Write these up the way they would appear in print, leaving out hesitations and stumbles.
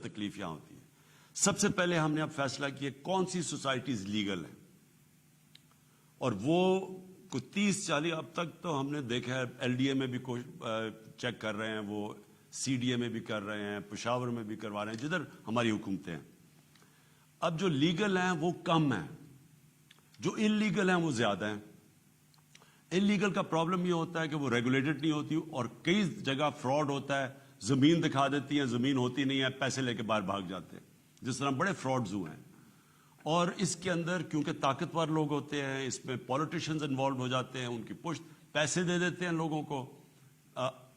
तकलीफ यहां होती है। सबसे पहले हमने अब फैसला किया कौन सी सोसाइटीज लीगल है, और वो कुछ 30-40 अब तक तो हमने देखा है, एलडीए में भी चेक कर रहे हैं, वो सीडीए में भी कर रहे हैं, पेशावर में भी करवा रहे हैं, जिधर हमारी हुकूमतें हैं। अब जो लीगल हैं वो कम हैं, जो इलीगल हैं वो ज्यादा हैं। इलीगल का प्रॉब्लम ये होता है कि वो रेगुलेटेड नहीं होती और कई जगह फ्रॉड होता है, जमीन दिखा देती है, जमीन होती नहीं है, पैसे लेके बाहर भाग जाते हैं, जिस तरह बड़े फ्रॉड्स हुए हैं। और इसके अंदर क्योंकि ताकतवर लोग होते हैं, इसमें पॉलिटिशियंस इन्वॉल्व हो जाते हैं, उनकी पुश्त पैसे दे देते हैं लोगों को,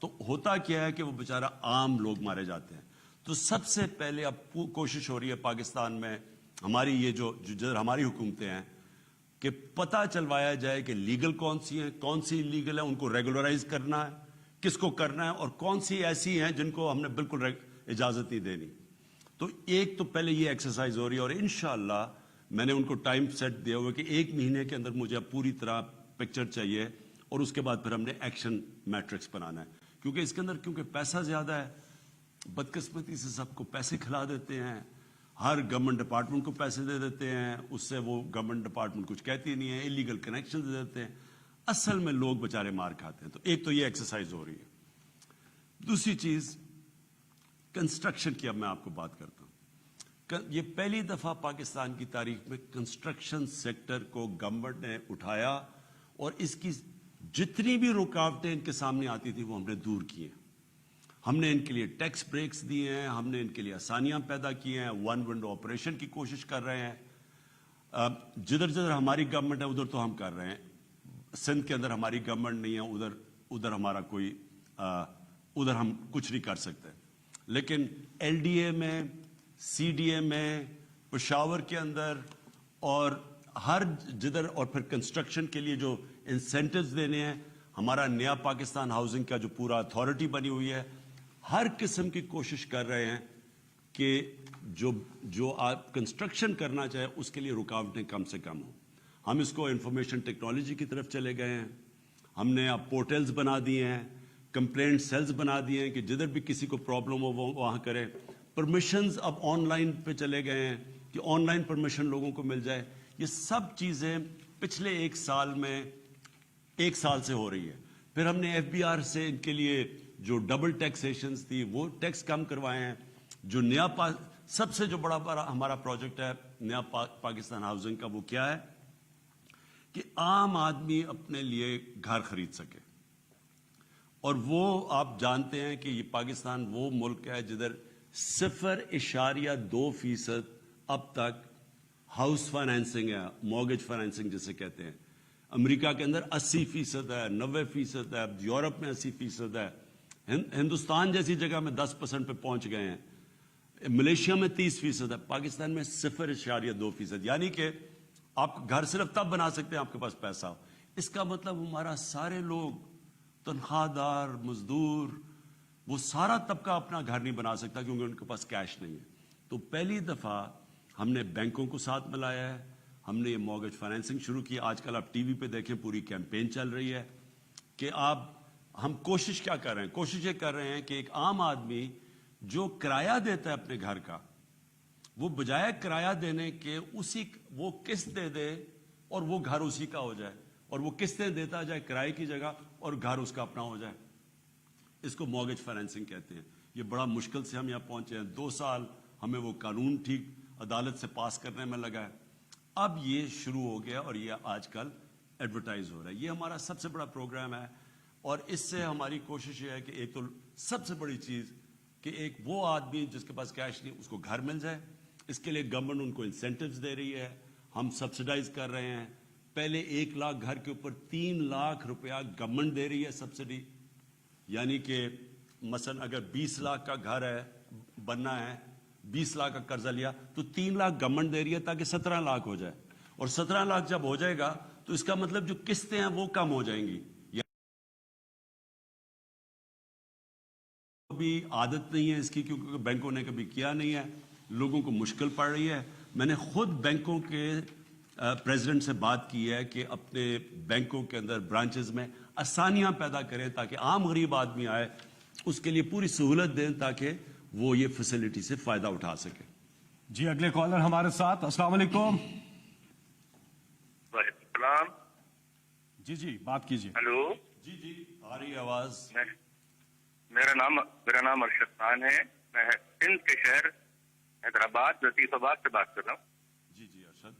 तो होता क्या है कि वो बेचारा आम लोग मारे जाते हैं। तो सबसे पहले अब कोशिश हो रही है पाकिस्तान में, हमारी ये जो हमारी हुकूमतें हैं, कि पता चलवाया जाए कि लीगल कौन सी हैं, कौन सी इलीगल है, उनको रेगुलराइज करना है, किसको करना है, और कौन सी ऐसी हैं जिनको हमने बिल्कुल इजाजत नहीं देनी। तो एक तो पहले ये एक्सरसाइज हो रही है, और इंशाअल्लाह मैंने उनको टाइम सेट दिया हुआ कि 1 महीने के अंदर मुझे अब पूरी तरह पिक्चर चाहिए, और उसके बाद फिर हमने एक्शन मैट्रिक्स बनाना है। क्योंकि इसके अंदर क्योंकि पैसा ज्यादा है, बदकिस्मती से सबको पैसे खिला देते हैं, हर गवर्नमेंट डिपार्टमेंट को पैसे दे देते हैं, उससे वो गवर्नमेंट डिपार्टमेंट कुछ कहती नहीं है, इलीगल कनेक्शन दे देते हैं, असल में लोग बेचारे मार खाते हैं। तो एक तो ये एक्सरसाइज हो रही है। दूसरी चीज कंस्ट्रक्शन की अब मैं आपको बात करता हूं। ये पहली दफा पाकिस्तान की तारीख में कंस्ट्रक्शन सेक्टर को गवर्नमेंट ने उठाया, और इसकी जितनी भी रुकावटें इनके सामने आती थी वो हमने दूर की हैं। हमने इनके लिए टैक्स ब्रेक्स दिए हैं, हमने इनके लिए आसानियां पैदा की हैं, वन विंडो ऑपरेशन की कोशिश कर रहे हैं। जिधर जिधर हमारी गवर्नमेंट है उधर तो हम कर रहे हैं। सिंध के अंदर हमारी गवर्नमेंट नहीं है, उधर हमारा कोई उधर हम कुछ नहीं कर सकते। लेकिन एलडीए में, सीडीए में, पेशावर के अंदर और हर जिधर, और फिर कंस्ट्रक्शन के लिए जो इंसेंटिव्स देने हैं, हमारा नया पाकिस्तान हाउसिंग का जो पूरा अथॉरिटी बनी हुई है, हर किस्म की कोशिश कर रहे हैं कि जो आप कंस्ट्रक्शन करना चाहे उसके लिए रुकावटें कम से कम हो। हम इसको इंफॉर्मेशन टेक्नोलॉजी की तरफ चले गए हैं, हमने अब पोर्टल्स बना दिए हैं, कंप्लेंट सेल्स बना दिए हैं कि जिधर भी किसी को प्रॉब्लम हो वो वहाँ करें। परमिशंस अब ऑनलाइन पे चले गए हैं कि ऑनलाइन परमिशन लोगों को मिल जाए। ये सब चीज़ें पिछले 1 साल से हो रही है। फिर हमने एफबीआर से इनके लिए जो डबल टैक्सेशंस थी वो टैक्स कम करवाए हैं। जो नया सबसे जो बड़ा हमारा प्रोजेक्ट है नया पाकिस्तान हाउसिंग का, वो क्या है कि आम आदमी अपने लिए घर खरीद सके। और वो आप जानते हैं कि ये पाकिस्तान वो मुल्क है जिधर 0.2% अब तक हाउस फाइनेंसिंग है, मॉर्गेज फाइनेंसिंग जिसे कहते हैं। अमेरिका के अंदर 80% है, 90% है, यूरोप में 80% है, हिंदुस्तान जैसी जगह में 10% पे पहुंच गए हैं, मलेशिया में 30% है, पाकिस्तान में 0.2%। यानी कि आप घर सिर्फ तब बना सकते हैं आपके पास पैसा हो। इसका मतलब हमारा सारे लोग, तनख्वाहदार, मजदूर, वो सारा तबका अपना घर नहीं बना सकता क्योंकि उनके पास कैश नहीं है। तो पहली दफा हमने बैंकों को साथ मिलाया है, हमने ये मॉर्गेज फाइनेंसिंग शुरू की। आजकल आप टीवी पे देखें पूरी कैंपेन चल रही है कि हम कोशिश क्या कर रहे हैं, कोशिश ये कर रहे हैं कि एक आम आदमी जो किराया देता है अपने घर का, वो बजाय किराया देने के वो किस्त दे दे और वो घर उसी का हो जाए, और वो किस्तें देता जाए किराए की जगह और घर उसका अपना हो जाए। इसको मॉर्गेज फाइनेंसिंग कहते हैं। ये बड़ा मुश्किल से हम यहाँ पहुंचे हैं, 2 साल हमें वो कानून ठीक अदालत से पास करने में लगा है। अब ये शुरू हो गया और ये आजकल एडवर्टाइज हो रहा है। ये हमारा सबसे बड़ा प्रोग्राम है, और इससे हमारी कोशिश ये है कि एक तो सबसे बड़ी चीज कि एक वो आदमी जिसके पास कैश नहीं उसको घर मिल जाए। इसके लिए गवर्नमेंट उनको इंसेंटिव्स दे रही है, हम सब्सिडाइज कर रहे हैं। पहले 1 लाख घर के ऊपर 3 लाख रुपया गवर्नमेंट दे रही है सब्सिडी। यानी कि मसलन अगर 20 लाख का घर है, बनना है, 20 लाख का कर्जा लिया तो 3 लाख गवर्नमेंट दे रही है ताकि 17 लाख हो जाए। और 17 लाख जब हो जाएगा तो इसका मतलब जो किस्तें हैं वो कम हो जाएंगी। भी आदत नहीं है इसकी क्योंकि बैंकों ने कभी किया नहीं है, लोगों को मुश्किल पड़ रही है। मैंने खुद बैंकों के प्रेसिडेंट से बात की है कि अपने बैंकों के अंदर ब्रांचेस में आसानियां पैदा करें ताकि आम गरीब आदमी आए उसके लिए पूरी सहूलत दें ताकि وہ یہ فیسلٹی سے فائدہ اٹھا سکے. جی اگلے کالر ہمارے ساتھ. السلام علیکم. وعلیکم السلام. جی بات کیجیے. ہلو. جی آ رہی ہے آواز. میرا نام ارشد خان ہے. میں سندھ کے شہر حیدرآباد لطیف آباد سے بات کر رہا ہوں. جی ارشد.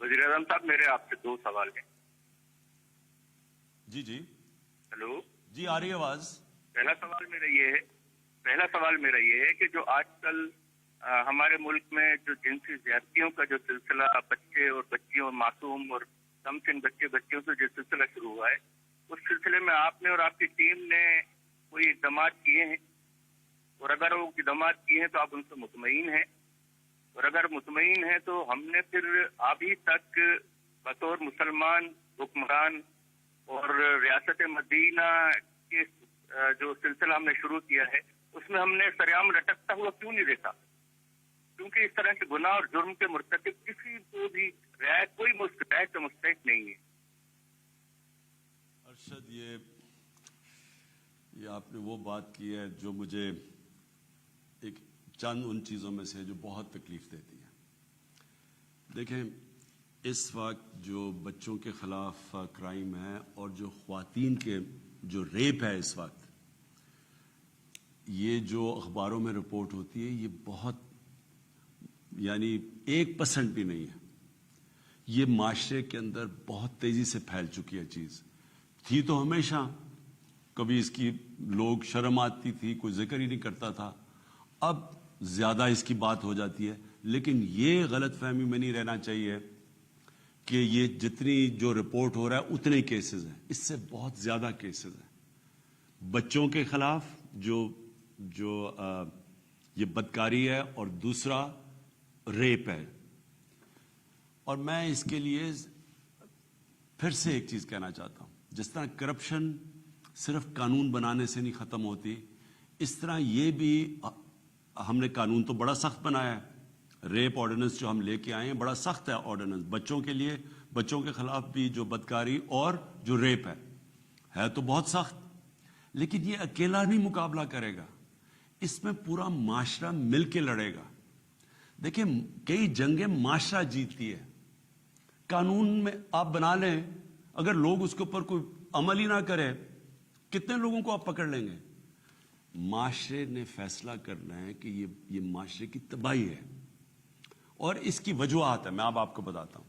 وزیر اعظم صاحب میرے آپ سے 2 سوال ہیں. جی ہلو. جی آ رہی ہے آواز. پہلا سوال میرا یہ ہے کہ جو آج کل ہمارے ملک میں جو جنسی زیادتیوں کا جو سلسلہ بچے اور بچیوں اور معصوم اور کم سن بچیوں سے جو سلسلہ شروع ہوا ہے، اس سلسلے میں آپ نے اور آپ کی ٹیم نے کوئی اقدامات کیے ہیں؟ اور اگر وہ اقدامات کیے ہیں تو آپ ان سے مطمئن ہیں؟ اور اگر مطمئن ہیں تو ہم نے پھر ابھی تک بطور مسلمان حکمران اور ریاست مدینہ کے جو سلسلہ ہم نے شروع کیا ہے اس میں ہم نے سریعام لٹکتا ہوا کیوں نہیں دیکھا؟ کیونکہ اس طرح کے گناہ اور جرم کے مرتکب کسی کو بھی رعایت کوئی رعایت کا مستحق نہیں ہے. ارشد یہ آپ نے وہ بات کی ہے جو مجھے ایک چند ان چیزوں میں سے جو بہت تکلیف دیتی ہے. دیکھیں اس وقت جو بچوں کے خلاف کرائم ہے اور جو خواتین کے جو ریپ ہے اس وقت، یہ جو اخباروں میں رپورٹ ہوتی ہے یہ بہت یعنی 1% بھی نہیں ہے. یہ معاشرے کے اندر بہت تیزی سے پھیل چکی ہے. چیز تھی تو ہمیشہ، کبھی اس کی لوگ شرم آتی تھی، کوئی ذکر ہی نہیں کرتا تھا. اب زیادہ اس کی بات ہو جاتی ہے. لیکن یہ غلط فہمی میں نہیں رہنا چاہیے کہ یہ جتنی جو رپورٹ ہو رہا ہے اتنے کیسز ہیں. اس سے بہت زیادہ کیسز ہیں بچوں کے خلاف جو یہ بدکاری ہے، اور دوسرا ریپ ہے. اور میں اس کے لیے پھر سے ایک چیز کہنا چاہتا ہوں، جس طرح کرپشن صرف قانون بنانے سے نہیں ختم ہوتی، اس طرح یہ بھی ہم نے قانون تو بڑا سخت بنایا ہے. ریپ آرڈیننس جو ہم لے کے آئے ہیں بڑا سخت ہے آرڈیننس بچوں کے لیے. بچوں کے خلاف بھی جو بدکاری اور جو ریپ ہے تو بہت سخت. لیکن یہ اکیلا نہیں مقابلہ کرے گا، اس میں پورا معاشرہ مل کے لڑے گا. دیکھیں کئی جنگیں معاشرہ جیتتی ہے. قانون میں آپ بنا لیں، اگر لوگ اس کے اوپر کوئی عمل ہی نہ کرے، کتنے لوگوں کو آپ پکڑ لیں گے؟ معاشرے نے فیصلہ کرنا ہے کہ یہ معاشرے کی تباہی ہے. اور اس کی وجوہات ہے، میں اب آپ کو بتاتا ہوں.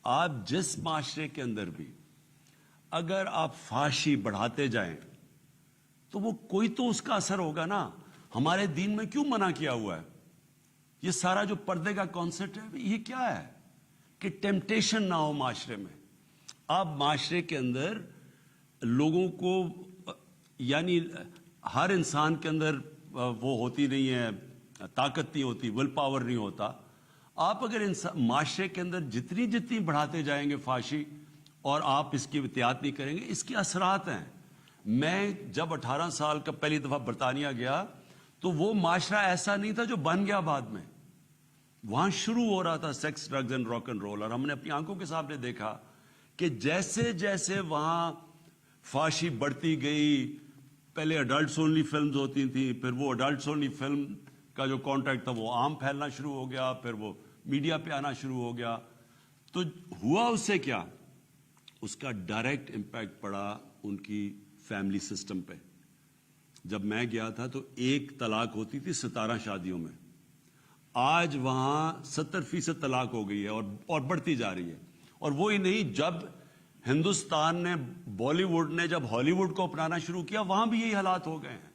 آپ جس معاشرے کے اندر بھی اگر آپ فحاشی بڑھاتے جائیں تو وہ کوئی تو اس کا اثر ہوگا نا. ہمارے دین میں کیوں منع کیا ہوا ہے؟ یہ سارا جو پردے کا کانسیپٹ ہے یہ کیا ہے کہ ٹیمپٹیشن نہ ہو معاشرے میں. آپ معاشرے کے اندر لوگوں کو یعنی ہر انسان کے اندر وہ ہوتی نہیں ہے، طاقت نہیں ہوتی، ول پاور نہیں ہوتا. آپ اگر معاشرے کے اندر جتنی بڑھاتے جائیں گے فحاشی اور آپ اس کی احتیاط نہیں کریں گے، اس کے اثرات ہیں. میں جب 18 سال کا پہلی دفعہ برطانیہ گیا تو وہ معاشرہ ایسا نہیں تھا جو بن گیا بعد میں. وہاں شروع ہو رہا تھا sex, drugs and rock and roll. اور ہم نے اپنی آنکھوں کے سامنے دیکھا کہ جیسے جیسے وہاں فحاشی بڑھتی گئی، پہلے اڈلٹس اونلی فلمز ہوتی تھیں، پھر وہ اڈلٹس اونلی فلم کا جو کانٹیکٹ تھا وہ عام پھیلنا شروع ہو گیا، پھر وہ میڈیا پہ آنا شروع ہو گیا. تو ہوا اس سے کیا؟ اس کا ڈائریکٹ امپیکٹ پڑا ان کی فیملی سسٹم پہ. جب میں گیا تھا تو 1 طلاق ہوتی تھی 17 شادیوں میں. آج وہاں 70% طلاق ہو گئی ہے اور بڑھتی جا رہی ہے. اور وہی نہیں، جب ہندوستان نے بالی ووڈ نے جب ہالی ووڈ کو اپنانا شروع کیا وہاں بھی یہی حالات ہو گئے ہیں.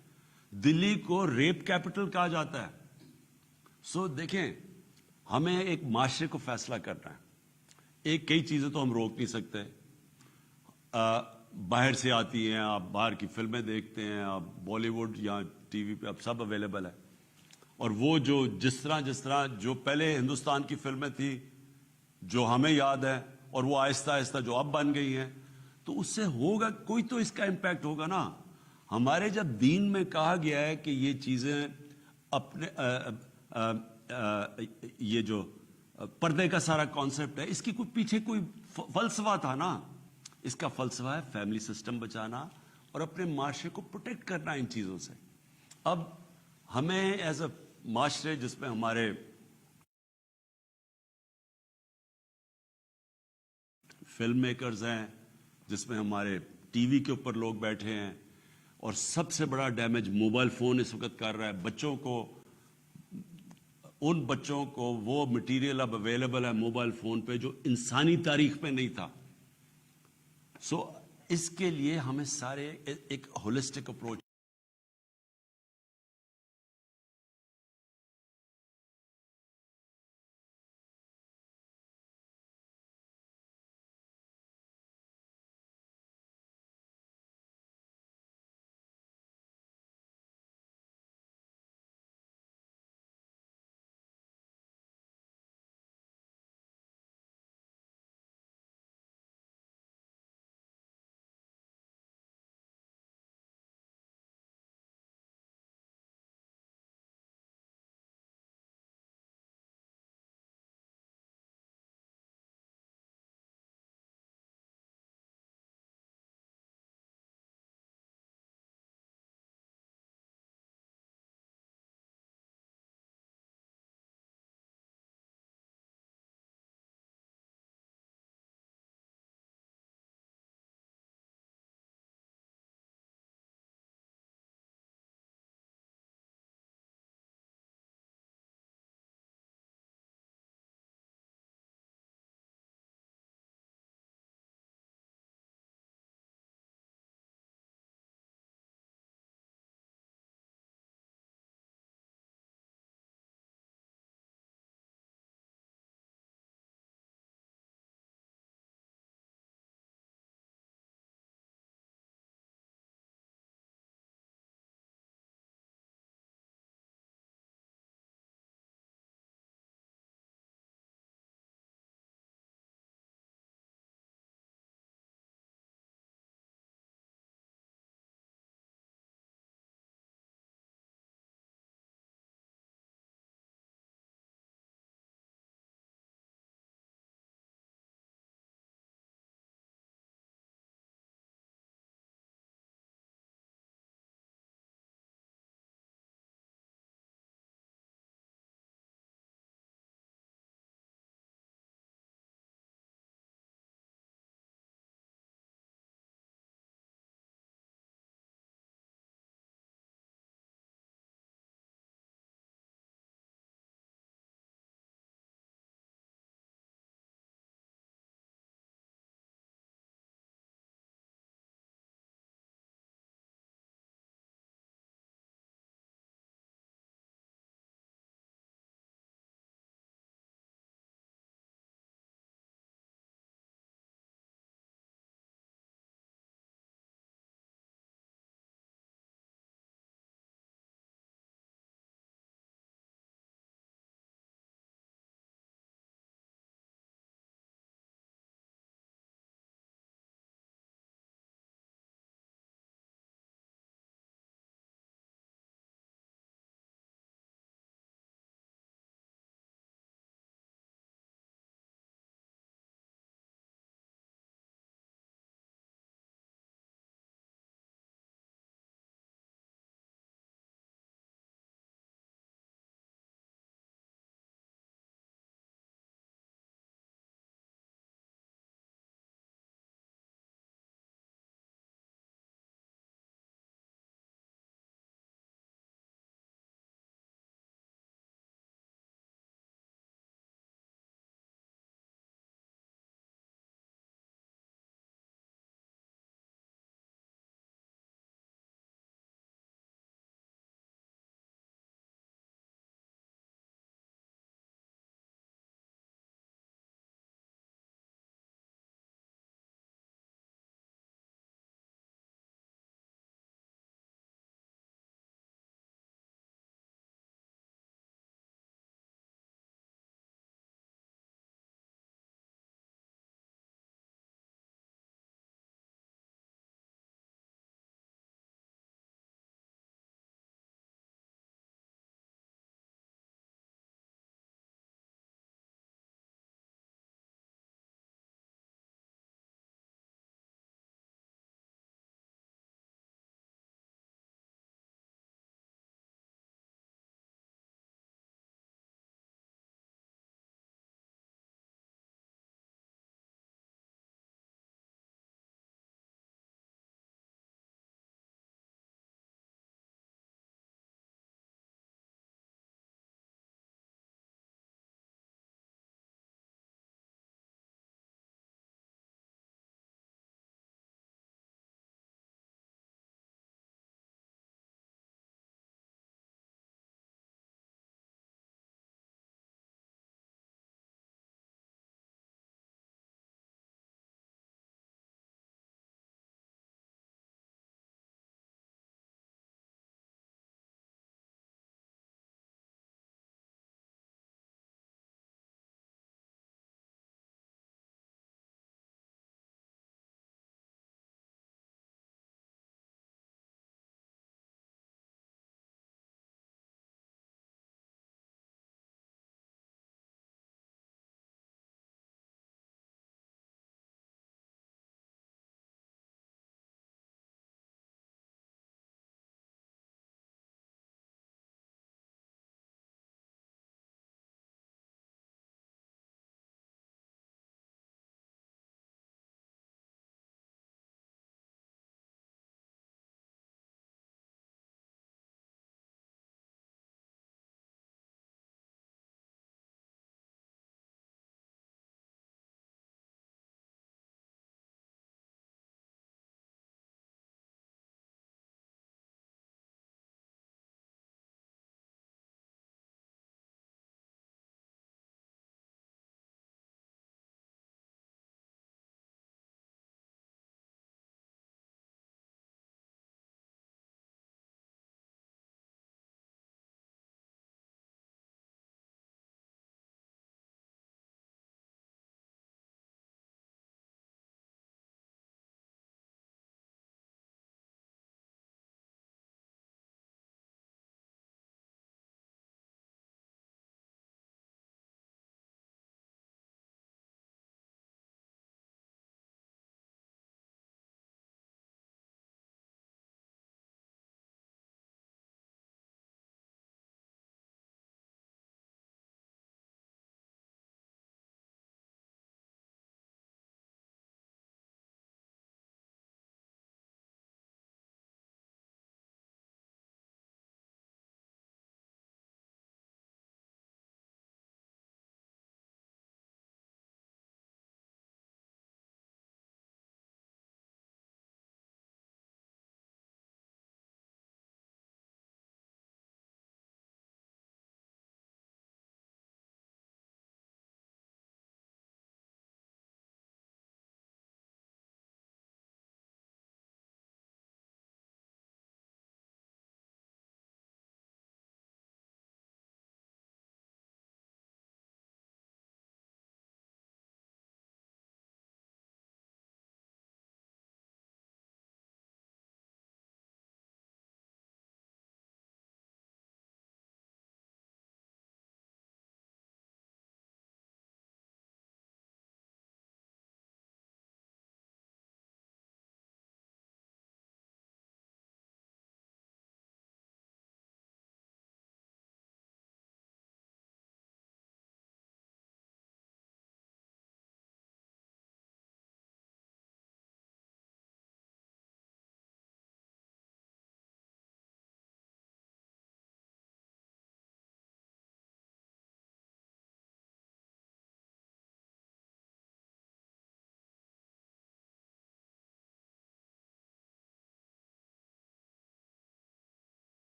دلی کو ریپ کیپٹل کہا جاتا ہے. سو دیکھیں ہمیں ایک معاشرے کو فیصلہ کرنا ہے. کئی چیزیں تو ہم روک نہیں سکتے، باہر سے آتی ہیں، آپ باہر کی فلمیں دیکھتے ہیں، آپ بالی ووڈ یا ٹی وی پہ اب سب اویلیبل ہے. اور وہ جو جس طرح جو پہلے ہندوستان کی فلمیں تھی جو ہمیں یاد ہے اور وہ آہستہ آہستہ جو اب بن گئی ہیں، تو اس سے ہوگا کوئی تو اس کا امپیکٹ ہوگا نا. ہمارے جب دین میں کہا گیا ہے کہ یہ چیزیں اپنے یہ جو پردے کا سارا کانسیپٹ ہے، اس کی کوئی پیچھے کوئی فلسفہ تھا نا. اس کا فلسفہ ہے فیملی سسٹم بچانا اور اپنے معاشرے کو پروٹیکٹ کرنا ان چیزوں سے. اب ہمیں ایز اے معاشرے جس میں ہمارے فلم میکرز ہیں، جس میں ہمارے ٹی وی کے اوپر لوگ بیٹھے ہیں، اور سب سے بڑا ڈیمیج موبائل فون اس وقت کر رہا ہے بچوں کو، ان بچوں کو وہ مٹیریل اب اویلیبل ہے موبائل فون پہ جو انسانی تاریخ میں نہیں تھا. سو اس کے لیے ہمیں سارے ایک ہولسٹک اپروچ